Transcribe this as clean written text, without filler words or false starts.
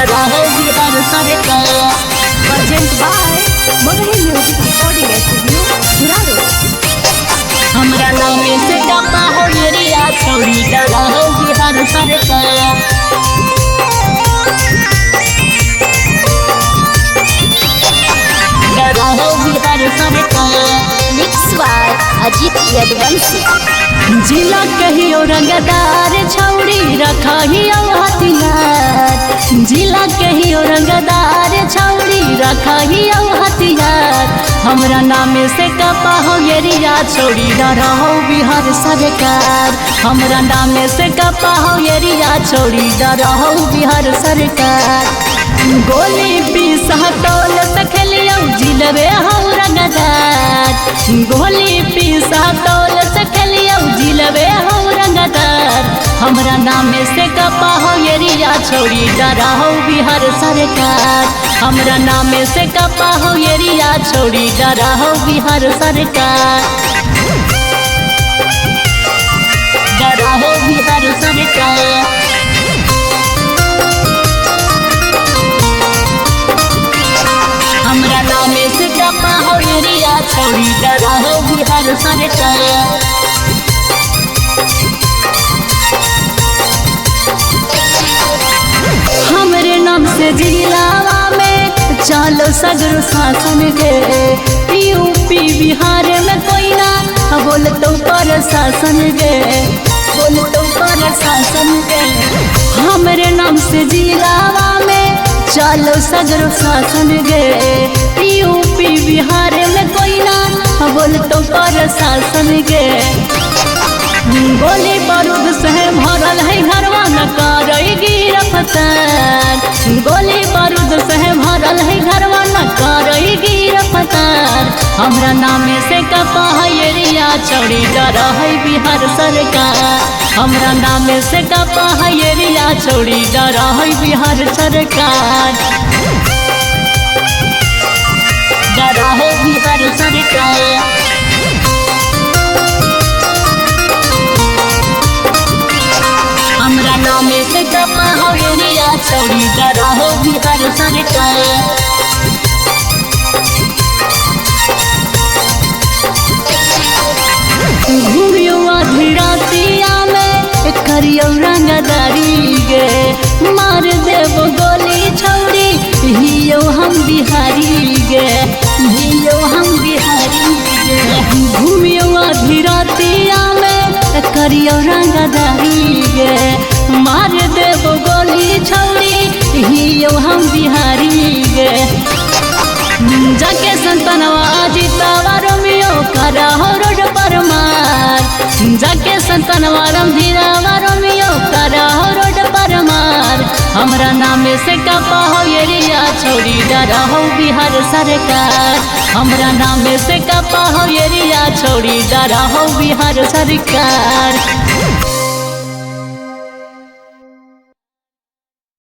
डरा हो बिहार सरकार। Present by Motherhill Music Recording Studio, Guraro. हमरा नाम से कपा हो एरिया छोड़ी डरा हो बिहार सरकार। डरा हो बिहार सरकार। Mixed by Ajit Yadvanshi. जिला कहियो रंगदार छौड़ी रखहियो हथियार। जिला कहियो रंगदार छौड़ी रखहियो हथियार। हमरा नाम से कपा हो एरिया छोड़ी डरा हो बिहार सरकार। हमरा नाम से कपा हो एरिया छोड़ी डरा हो बिहार सरकार। गोली पिस्तौल से खेलियो जिलबे हो रंगदार। गोली पिस्तौल से खेलियो जिलबे हो रंगदार। हमरा नाम से कपा हो एरिया छोड़ी डरा हो बिहार सरकार। हमरा नाम से कपा हो एरिया छोड़ी डरा हो बिहार सरकार। डरा हो बिहार सरकार। हमरा नाम से कपा हो एरिया छोड़ी डरा हो बिहार सरकार। हमरे नाम से जिलावा में चलो सगरो शासन के। यूपी बिहार में कोई ना बोल तो पर शासन के। बोल तो पर शासन के। हमरे नाम से जिलावा में चलो सगरो शासन गे। यूपी बिहार में कोई ना बोल तो पर शासन गे। गोली बारूद से भरल है घरवा न करेगी रफ्तार। गोली बारूद से भरल है घरवा न करेगी रफ्तार। हमरा नाम से कपा है एरिया छोड़ी डरा है बिहार सरकार। हमरा नाम से कपा है एरिया छोड़ी डरा है बिहार सरकार। डरा है बिहार सरकार। हमरा नाम से कपा हो एरिया छोड़ी डरा हो बिहार सरकार। घूमियो आधी रातिया में करियो रंगदारी गे। मार देव गोली छौड़ी हियो हम बिहारी गे। हियो हम बिहारी गे। घूमियो आधी रातिया में करियो रंगदारी गे। मार देव गोली छौड़ी हियो हम बिहारी गे। जाके संतनवा जीतावा रोमियो करा हो रोड पर मार। जाके संतनवा रमधीरावा रोमियो करा हो रोड पर मार। हमरा नाम से कपा हो एरिया छोड़ी डरा हो बिहार सरकार। हमरा नाम से कपा हो एरिया छोड़ी डरा हो बिहार सरकार।